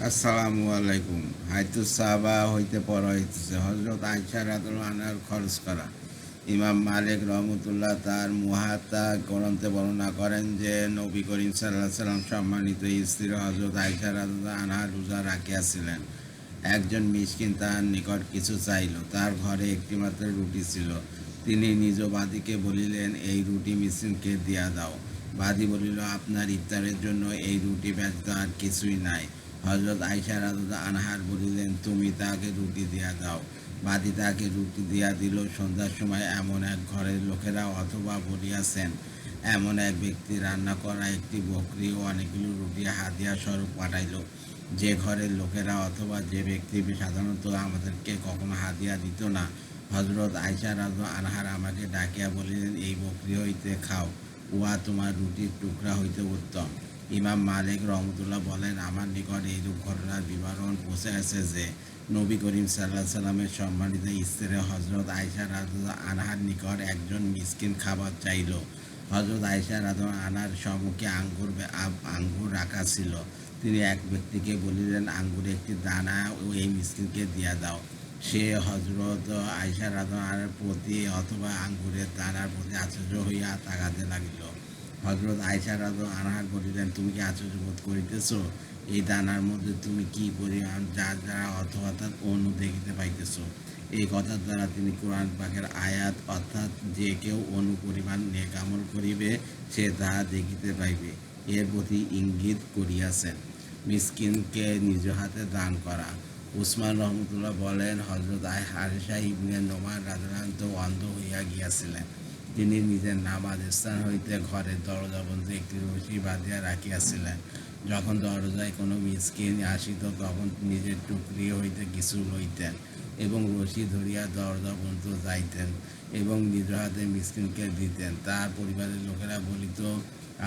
আসসালামু আলাইকুম। হাইতু সাহাবা হইতে পড়া হইতেছে হজরত আয়সা রাদিয়াল্লাহু আনহার খরচ করা। ইমাম মালিক রহমতুল্লাহ তার মুহাত্তা গ্রন্থে বর্ণনা করেন যে নবী করিম সাল্লাল্লাহু আলাইহি সাল্লাম সম্মানিত স্ত্রী হজরত আয়সা রাদিয়াল্লাহু আনহা রোজা রাখিয়াছিলেন। একজন মিসকিন তার নিকট কিছু চাইল। তার ঘরে একটিমাত্র রুটি ছিল। তিনি নিজ বাদীকে বলিলেন, এই রুটি মিসকিনকে দিয়া দাও। বাদী বলিল, আপনার ইফতারের জন্য এই রুটি ব্যতীত আর কিছুই নাই। হজরত আয়সা রাদিয়াল্লাহু আনহা বলিলেন, তুমি তাকে রুটি দিয়া দাও। বাদী তাকে রুটি দিয়া দিল। সন্ধ্যার সময় এমন এক ঘরের লোকেরা অথবা বলিয়াছেন, এমন এক ব্যক্তি রান্না করা একটি বকরি ও অনেকগুলো রুটি হাদিয়া স্বরূপ পাঠাইল। যে ঘরের লোকেরা অথবা যে ব্যক্তি সাধারণত আমাদেরকে কখনো হাদিয়া দিত না, হজরত আয়সা রাদিয়াল্লাহু আনহা আমাকে ডাকিয়া বলিলেন, এই বকরি হইতে খাও, উহা তোমার রুটির টুকরা হইতে উত্তম। ইমাম মালিক রহমতুল্লাহ বলেন, আমার নিকট এইরূপ ঘটনার বিবরণ পৌঁছেছে যে নবী করিম সাল্লাল্লাহু আলাইহি সাল্লামের সম্মানিত স্ত্রী হজরত আয়সা রাদিয়াল্লাহু আনহার নিকট একজন মিসকিন খাবার চাইল। হজরত আয়সা রাদিয়াল্লাহু আনহার সম্মুখে আঙ্গুর রাখা ছিল। তিনি এক ব্যক্তিকে বলিলেন, আঙ্গুরে একটি দানা ও এই মিসকিনকে দিয়া দাও। সে হজরত আয়সা রাদিয়াল্লাহু আনহার প্রতি অথবা আঙ্গুরের দানার প্রতি আশ্চর্য হইয়া তাকাতে লাগিল। হজরত আয়সা রাদিয়াল্লাহু আনহা বলিলেন, তুমি কি আশ্চর্য বোধ করিতেছ? এই দানার মধ্যে তুমি কি পরিমাণ যার দ্বারা অথবা অণু দেখিতে পাইতেছ? এই কথার দ্বারা তিনি কোরআন পাকের আয়াত অর্থাৎ যে কেউ অণু পরিমাণ নেক আমল করিবে সে তাহা দেখিতে পাইবে এর প্রতি ইঙ্গিত করিয়াছেন। মিসকিনকে নিজ হাতে দান করা। উসমান রহমতুল্লাহ বলেন, হজরত হারেসা ইবনে নোমান রাদিয়াল্লাহু অন্ধ হইয়া গিয়াছিলেন। তিনি নিজের নামাজ স্থান হইতে ঘরের দরজা পর্যন্ত একটি রশি বাঁধিয়া রাখিয়াছিলেন। যখন দরজায় কোনো মিসকিন আসিত তখন নিজের টুকরি হইতে কিছু লইতেন এবং রশি ধরিয়া দরজা পর্যন্ত যাইতেন এবং নিজ হাতে মিসকিনকে দিতেন। তার পরিবারের লোকেরা বলিত,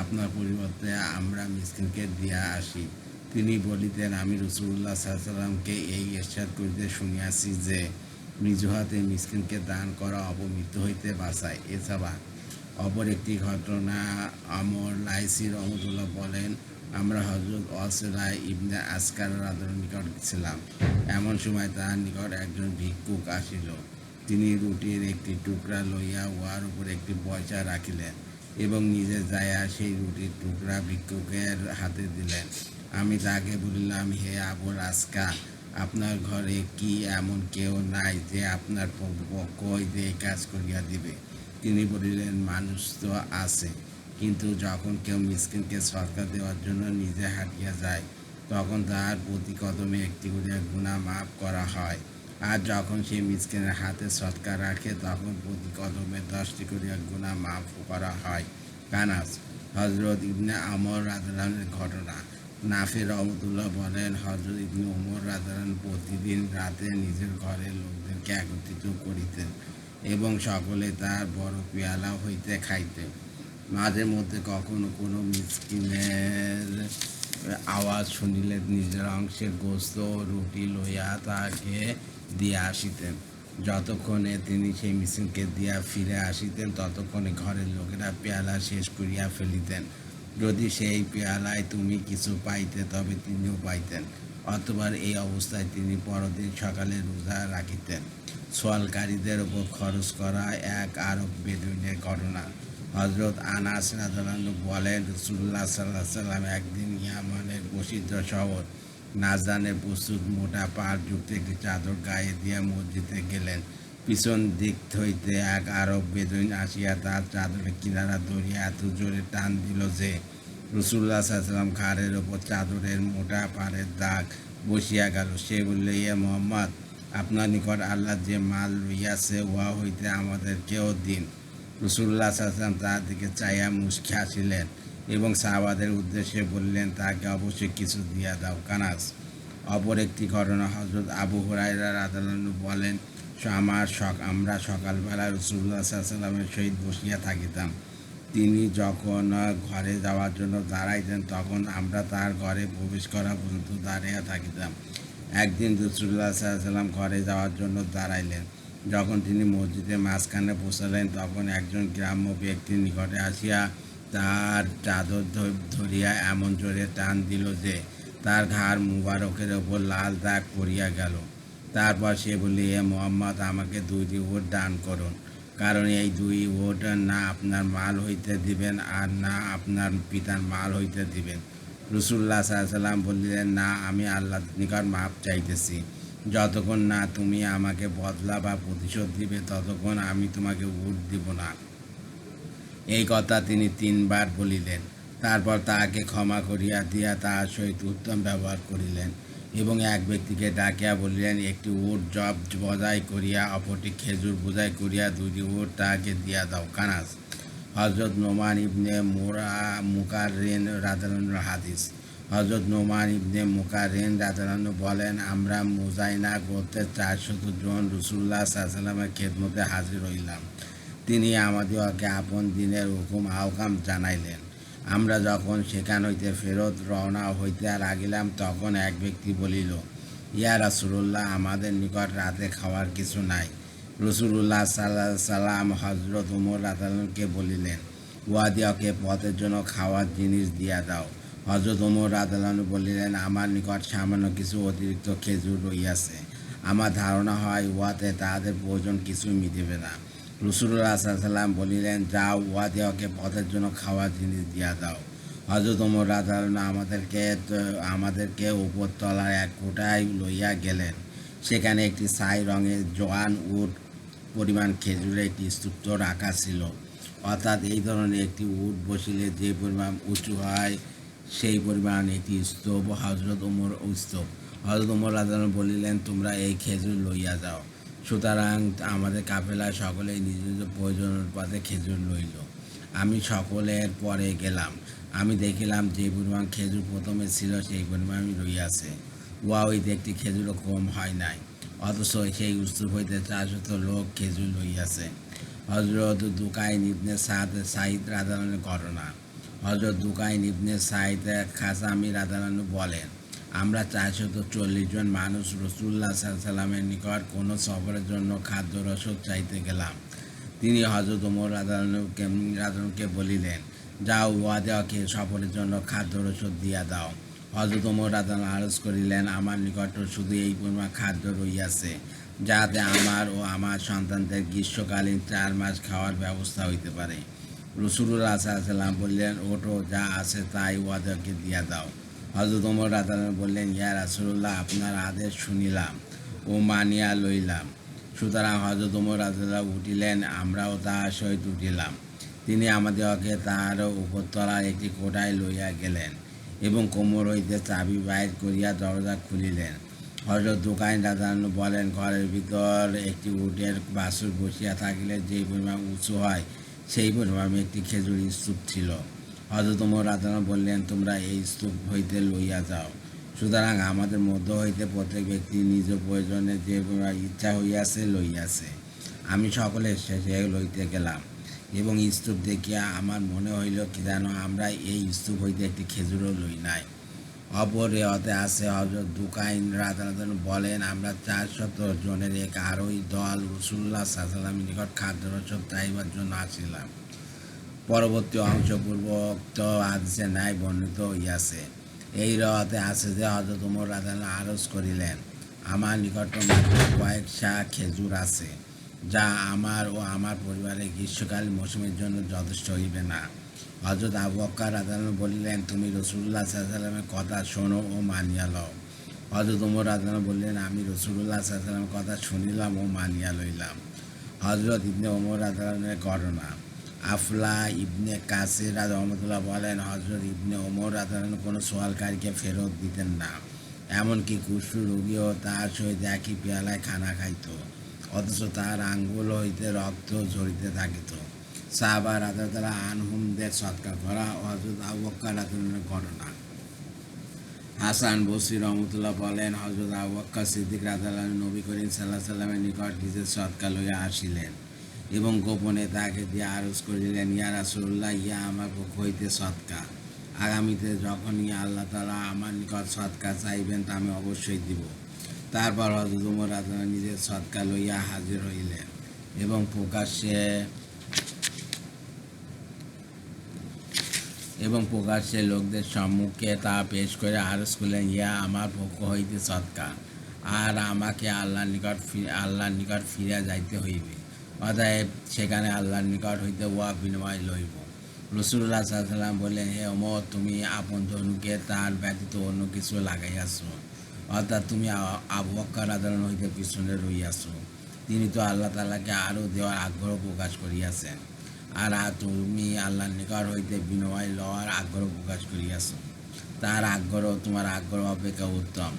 আপনার পরিবর্তে আমরা মিসকিনকে দিয়া আসি। তিনি বলিতেন, আমি রাসূলুল্লাহ সাল্লাল্লাহু আলাইহি ওয়াসাল্লামকে এই ইরশাদ করিতে শুনিয়াছি যে নিজ হাতে মিসকিনকে দান করা অপমৃত্যু হইতে বাঁচায়। এছাড়া অপর একটি ঘটনা আমর লাইসি রহমতুল্লাহ বলেন, আমরা হজরত ওয়াসিলা ইবনে আসকার রাদিয়াল্লাহু নিকট ছিলাম। এমন সময় তাহার নিকট একজন ভিক্ষুক আসিল। তিনি রুটির একটি টুকরা লইয়া উহার উপর একটি পয়সা রাখিলেন এবং নিজে যাইয়া সেই রুটির টুকরা ভিক্ষুকের হাতে দিলেন। আমি তাকে বলিলাম, হে আবুল আসকা, আপনার ঘরে কি এমন কেউ নাই যে আপনার পক্ষ হইতে এই কাজ করিয়া দিবে? তিনি বলিলেন, মানুষ তো আছে, কিন্তু যখন কেউ মিসকিনকে সদকা দেওয়ার জন্য নিজে হাঁটিয়া যায় তখন তাহার প্রতি কদমে একটি করিয়া গুনাহ মাফ করা হয়, আর যখন সে মিসকিনের হাতে সদকা রাখে তখন প্রতি কদমে 10টি করিয়া গুনাহ মাফ করা হয়। কানাস। হজরত ইবনে আমর রাদিয়াল্লাহু ঘটনা। নাফি রহমতুল্লাহ বলেন, হজরত ইবনে ওমর রাদিয়াল্লাহু প্রতিদিন রাতে নিজের ঘরের লোকদেরকে একত্রিত করিতেন এবং সকলে তার বড় পেয়ালা হইতে খাইতেন। মাঝে মধ্যে কখনো কোনো মিসকিনের আওয়াজ শুনিলে নিজের অংশের গোস্ত ও রুটি লইয়া তাকে দিয়া আসিতেন। যতক্ষণে তিনি সেই মিসকিনকে দিয়া ফিরে আসিতেন ততক্ষণে ঘরের লোকেরা পেয়ালা শেষ করিয়া ফেলিতেন। যদি সেই পেয়ালায় তুমি কিছু পাইতে তবে তিনিও পাইতেন। অতঃপর এই অবস্থায় তিনি পরদিন সকালে রোজা রাখিতেন। সোয়ালকারীদের ওপর খরচ করা এক আরব বেদুইনের ঘটনা। হজরত আনাস রাদিয়াল্লাহু বলেন, রাসূলুল্লাহ সাল্লাল্লাহু আলাইহি ওয়াসাল্লাম একদিন ইয়ামানের প্রসিদ্ধ শহর নাজরানে প্রস্তুত মোটা পাড়যুক্ত একটি চাদর গায়ে দিয়া মসজিদে গেলেন। পিছন দিক হইতে এক আরব বেদুইন আসিয়া তার চাদরের কিনারা ধরিয়া এত জোরে টান দিল যে রাসূলুল্লাহ সাল্লাল্লাহু আলাইহি ওয়াসাল্লাম ঘাড়ের ওপর চাদরের মোটা পাড়ের দাগ বসিয়া গেল। সে বলল, ইয়ে মুহাম্মদ, আপনার নিকট আল্লাহ যে মাল লইয়াছে উহা হইতে আমাদেরকেও দিন। রাসূলুল্লাহ সাল্লাল্লাহু আলাইহি ওয়াসাল্লাম তার দিকে চাইয়া মুচকি হাসিলেন এবং সাহাবাদের উদ্দেশ্যে বললেন, তাকে অবশ্যই কিছু দিয়া দাও। কানাস। অপর একটি ঘটনা। হজরত আবু হুরায়রা রাদিয়াল্লাহু বলেন, আমরা সকালবেলা রাসূলুল্লাহ সাল্লাল্লাহু আলাইহি ওয়াসাল্লামের সহিত বসিয়া থাকিতাম। তিনি যখন ঘরে যাওয়ার জন্য দাঁড়াইতেন তখন আমরা তার ঘরে প্রবেশ করা পর্যন্ত দাঁড়াইয়া থাকিতাম। একদিন রাসূলুল্লাহ সাল্লাল্লাহু আলাইহি ওয়াসাল্লাম ঘরে যাওয়ার জন্য দাঁড়াইলেন। যখন তিনি মসজিদের মাঝখানে পৌঁছালেন তখন একজন গ্রাম্য ব্যক্তির নিকটে আসিয়া তার চাদর ধরিয়া এমন জোরে টান দিল যে তার ঘাড় মুবারকের ওপর লাল দাগ পড়িয়া গেল। তারপর সে বলল, হে মোহাম্মদ, আমাকে 2টি উট দান করুন, কারণ এই 2 উট না আপনার মাল হইতে দিবেন আর না আপনার পিতার মাল হইতে দিবেন। রাসূলুল্লাহ সাল্লাল্লাহু আলাইহি ওয়াসাল্লাম বললেন, না, আমি আল্লাহর নিকট মাপ চাইতেছি। যতক্ষণ না তুমি আমাকে বদলা বা প্রতিশোধ দিবে ততক্ষণ আমি তোমাকে উট দিব না। এই কথা তিনি 3বার বলিলেন। তারপর তাহাকে ক্ষমা করিয়া দিয়া তাহার সহিত উত্তম ব্যবহার করিলেন এবং এক ব্যক্তিকে ডাকিয়া বলিলেন, একটি উট জব বোঝাই করিয়া অপরটি খেজুর বোঝাই করিয়া 2টি উট তাহাকে দিয়া দাও। কানাস। হযরত নোমান ইবনে মুকাররিন রাদিয়াল্লাহু হাদিস। হযরত নোমান ইবনে মুকাররিন রাদিয়াল্লাহু বলেন, আমরা মুজাইনা গোত্রের 400 জন রাসূলুল্লাহ সাল্লাল্লাহু আলাইহি ওয়াসাল্লামের খেদমতে হাজির হইলাম। তিনি আমাদিগকে আপন দ্বীনের হুকুম আহকাম জানাইলেন। আমরা যখন সেখান হইতে ফেরত রওনা হইতে লাগিলাম তখন এক ব্যক্তি বলিল, ইয়া রাসূলুল্লাহ, আমাদের নিকট রাতে খাওয়ার কিছু নাই। রাসূলুল্লাহ সাল্লাল্লাহু আলাইহি ওয়াসাল্লাম হযরত ওমর রাদিয়াল্লাহুকে বলিলেন, উহাদিগকে পথের জন্য খাওয়ার জিনিস দিয়া দাও। হযরত ওমর রাদিয়াল্লাহু বলিলেন, আমার নিকট সামান্য কিছু অতিরিক্ত খেজুর রহিয়াছে। আমার ধারণা হয় উহাতে তাহাদের প্রয়োজন কিছুই মিটিবে না। রাসূলুল্লাহ সাল্লাল্লাহু আলাইহি ওয়াসাল্লাম বলিলেন, যাও, উহাদিগকে পথের জন্য খাওয়ার জিনিস দিয়া দাও। হযরত ওমর রাদিয়াল্লাহু আমাদেরকে উপরতলার এক কোঠায় লইয়া গেলেন। সেখানে একটি ছাই রঙের জোয়ান উট পরিমাণ খেজুরের একটি স্তূপ রাখা ছিল। অর্থাৎ এই ধরনের একটি উট বসিলে যে পরিমাণ উঁচু হয় সেই পরিমাণ একটি স্তূপ। হযরত ওমর রাদিয়াল্লাহু বলিলেন, তোমরা এই খেজুর লইয়া যাও। সুতরাং আমাদের কাফেলায় সকলেই নিজ নিজ প্রয়োজন অনুপাতে খেজুর লইল। আমি সকলের পরে গেলাম। আমি দেখিলাম যে পরিমাণ খেজুর প্রথমে ছিল সেই পরিমাণই রহিয়াছে। উহা হইতে একটি খেজুরও কম হয় নাই। অথচ সেই স্তূপ হইতে 400 লোক খেজুর লইয়াছে। হযরত দুকাইন ইবনে সাঈদ রাদিয়াল্লাহু ঘটনা। হযরত দুকাইন ইবনে সাঈদ খাসামি রাদিয়াল্লাহু বলেন, আমরা 440 জন মানুষ রাসূলুল্লাহ সাল্লাল্লাহু আলাইহি ওয়াসাল্লামের নিকট কোনো সফরের জন্য খাদ্য রসদ চাইতে গেলাম। তিনি হযরত ওমর রাদিয়াল্লাহুকে বলিলেন, যাও, উহাদিগকে সফরের জন্য খাদ্য রসদ দিয়া দাও। হযরত ওমর রাদিয়াল্লাহু আরজ করিলেন, আমার নিকট শুধু এই পরিমাণ খাদ্য রহিয়াছে যাহাতে আমার ও আমার সন্তানদের গ্রীষ্মকালীন 4 মাস খাওয়ার ব্যবস্থা হইতে পারে। রাসূলুল্লাহ সাল্লাল্লাহু আলাইহি ওয়াসাল্লাম বললেন, ওঠো, যা আছে তাই উহাদিগকে দিয়া দাও। হযরত ওমর রাদিয়াল্লাহু বললেন, ইয়া রাসূলুল্লাহ, আপনার আদেশ শুনিলাম ও মানিয়া লইলাম। সুতরাং হযরত ওমর রাদিয়াল্লাহু উঠিলেন, আমরাও তাহার সহিত উঠিলাম। তিনি আমাদিগকে তাহার উপরতলার একটি কোঠায় লইয়া গেলেন এবং কোমর হইতে চাবি বাহির করিয়া দরজা খুলিলেন। হযরত দুকাইন রাদিয়াল্লাহু বলেন, ঘরের ভিতর একটি উটের বাছুর বসিয়া থাকিলে যে পরিমাণ উঁচু হয় সেই পরিমাণ একটি খেজুর স্তূপ ছিল। হযরত ওমর রাদিয়াল্লাহু বললেন, তোমরা এই স্তূপ হইতে লইয়া যাও। সুতরাং আমাদের মধ্য হইতে প্রত্যেক ব্যক্তি নিজ প্রয়োজনে যে পরিমাণ ইচ্ছা হইয়াছে লইয়াছে। আমি সকলের শেষে লইতে গেলাম এবং স্তূপ দেখিয়া আমার মনে হইল কি যেন আমরা এই স্তূপ হইতে একটি খেজুরও লই নাই। অপর রেওয়াতে আছে, হযরত দুকাইন রাদিয়াল্লাহু বলেন, আমরা 400 জনের এক আরোহী দল রাসূলুল্লাহ সাল্লাল্লাহু আলাইহি ওয়াসাল্লামের নিকট খাদ্য রসদ চাহিবার জন্য আসিলাম। পরবর্তী অংশ পূর্বোক্ত হাদিসে ন্যায় বর্ণিত হইয়াছে। এই রেওয়াতে আছে যে হযরত ওমর রাদিয়াল্লাহু আরজ করিলেন, আমার নিকট মাত্র কয়েক শাহ খেজুর আছে, যা আমার ও আমার পরিবারের গ্রীষ্মকালীন মৌসুমের জন্য যথেষ্ট হইবে না। হযরত আবু বকর রাদিয়াল্লাহু বলিলেন, তুমি রাসূলুল্লাহ সাল্লাল্লাহু আলাইহি ওয়াসাল্লামের কথা শোনো ও মানিয়া লও। হযরত ওমর রাদিয়াল্লাহু বললেন, আমি রাসূলুল্লাহ সাল্লাল্লাহু আলাইহি ওয়াসাল্লামের কথা শুনিলাম ও মানিয়া লইলাম। হযরত ইবনে ওমর রাদিয়াল্লাহু ঘটনা। আফলা ইবনে কাসির রাহমাতুল্লাহ বলেন, হযরত ইবনে ওমর রাদিয়াল্লাহু কোনো সোয়ালকারীকে ফেরত দিতেন না। এমনকি কুষ্ঠ রোগীও তাহার সহিত একই পেয়ালায় খানা খাইত, অথচ তাহার আঙ্গুল হইতে রক্ত ঝরিতে থাকিত। সাহাবা রাদিয়াল্লাহু আনহুমদের সৎকার করা। হযরত আবু বকর রাদিয়াল্লাহু ঘটনা। হাসান বসরি রহমতুল্লাহ বলেন, হযরত আবু বকর সিদ্দিক রাদিয়াল্লাহু নবী করিম সাল্লাল্লাহু আলাইহি ওয়াসাল্লামের নিকট নিজের সৎকার লইয়া আসিলেন এবং গোপনে তাকে দিয়ে আরজ করিলেন, ইয়া রাসূলুল্লাহ, ইয়া আমার পক্ষ হইতে সৎকা। আগামীতে যখনই আল্লাহ তাআলা আমার নিকট সৎকা চাইবেন তা আমি অবশ্যই দিব। তারপর হযরত ওমর রাদিয়াল্লাহু নিজের সৎকা লইয়া হাজির হইলেন এবং প্রকাশ্যে এবং প্রকাশ্যে লোকদের সম্মুখে তা পেশ করে আরজ করলেন, ইয়া আমার পক্ষ হইতে সৎকার, আর আমাকে আল্লাহর নিকট ফিরিয়া যাইতে হইবে, অতএব সেখানে আল্লাহর নিকট হইতে উহা বিনিময় লইব। রসুল্লাহ সাল্লাম বললেন, হে ওমর, তুমি আপন ধনুকে তার ব্যতীত অন্য কিছু লাগাইয়াছ, অর্থাৎ তুমি আবু বকর রাদিয়াল্লাহু হইতে পিছনে রইয়াছ। তিনি তো আল্লাহ তাআলাকে আরও দেওয়ার আগ্রহ প্রকাশ করিয়াছেন, আর তুমি আল্লাহর নিকট হইতে বিনিময় লওয়ার আগ্রহ প্রকাশ করিয়াছ। তার আগ্রহ তোমার আগ্রহ অপেক্ষা উত্তম।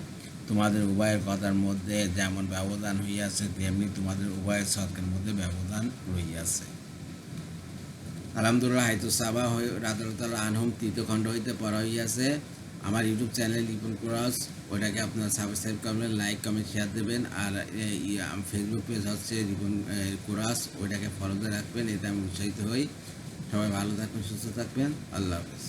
তোমাদের উভয়ের কথার মধ্যে যেমন ব্যবধান হইয়াছে, তেমনি তোমাদের উভয়ের সৎকের মধ্যে ব্যবধান রহিয়াছে। আলহামদুলিল্লাহ, হাইতু সাবা রাদিয়াল্লাহু আনহুম তৃতীয় খণ্ড হইতে পড়া হইয়াছে। আমার ইউটিউব চ্যানেল রিপন কুরাস, ওইটাকে আপনারা সাবস্ক্রাইব করবেন, লাইক কমেন্ট শেয়ার দেবেন। আর ফেসবুক পেজ হচ্ছে রিপন কুরাস, ওইটাকে ফলোতে রাখবেন, এতে আমি উৎসাহিত হই। সবাই ভালো থাকবেন, সুস্থ থাকবেন। আল্লাহ হাফেজ।